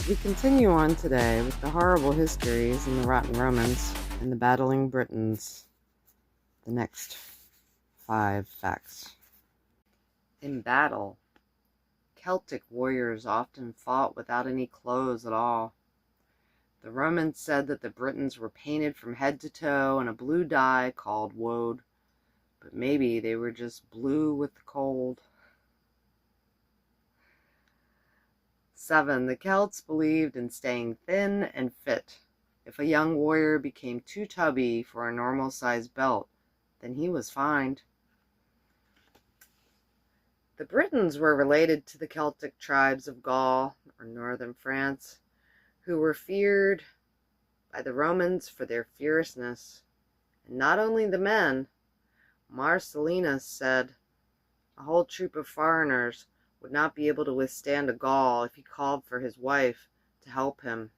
We continue on today with the horrible histories and the rotten Romans and the battling Britons. The next 5 facts. In battle, Celtic warriors often fought without any clothes at all. The Romans said that the Britons were painted from head to toe in a blue dye called woad, but maybe they were just blue with the cold. 7. The Celts believed in staying thin and fit. If a young warrior became too tubby for a normal-sized belt, then he was fined. The Britons were related to the Celtic tribes of Gaul, or northern France, who were feared by the Romans for their fierceness. And not only the men. Marcellinus said a whole troop of foreigners would not be able to withstand a Gaul if he called for his wife to help him.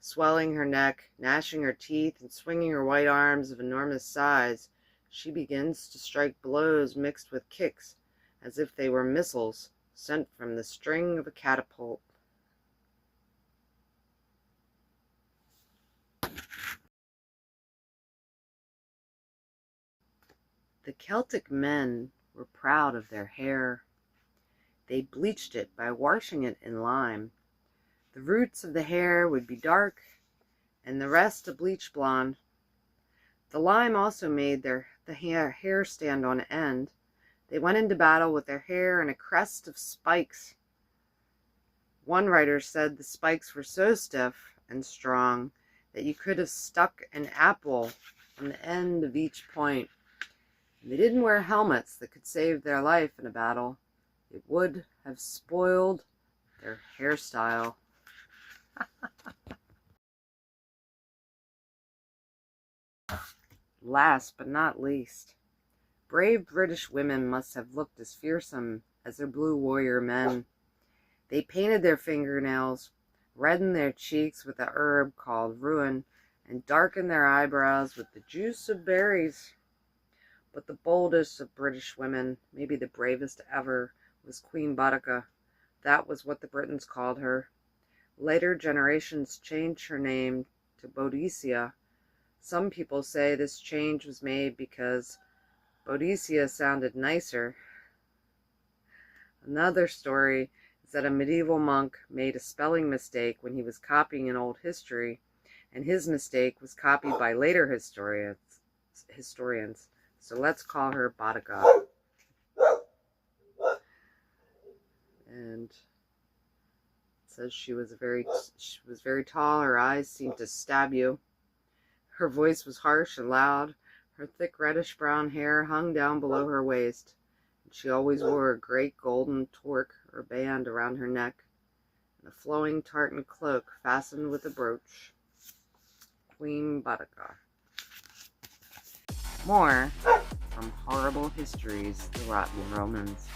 Swelling her neck, gnashing her teeth, and swinging her white arms of enormous size, she begins to strike blows mixed with kicks, as if they were missiles sent from the string of a catapult. The Celtic men were proud of their hair. They bleached it by washing it in lime. The roots of the hair would be dark, and the rest a bleach blonde. The lime also made the hair stand on end. They went into battle with their hair in a crest of spikes. One writer said the spikes were so stiff and strong that you could have stuck an apple on the end of each point. And they didn't wear helmets that could save their life in a battle. It would have spoiled their hairstyle. Last but not least, brave British women must have looked as fearsome as their blue warrior men. They painted their fingernails, reddened their cheeks with a herb called ruin, and darkened their eyebrows with the juice of berries. But the boldest of British women, maybe the bravest ever, was Queen Boudica. That was what the Britons called her. Later generations changed her name to Boadicea. Some people say this change was made because Boadicea sounded nicer. Another story is that a medieval monk made a spelling mistake when he was copying an old history, and his mistake was copied by later historians. So let's call her Boudica. And it says she was very tall. Her eyes seemed to stab you. Her voice was harsh and loud. Her thick reddish-brown hair hung down below her waist, and she always wore a great golden torque or band around her neck, and a flowing tartan cloak fastened with a brooch. Queen Boudica. More from Horrible Histories, the Rotten Romans.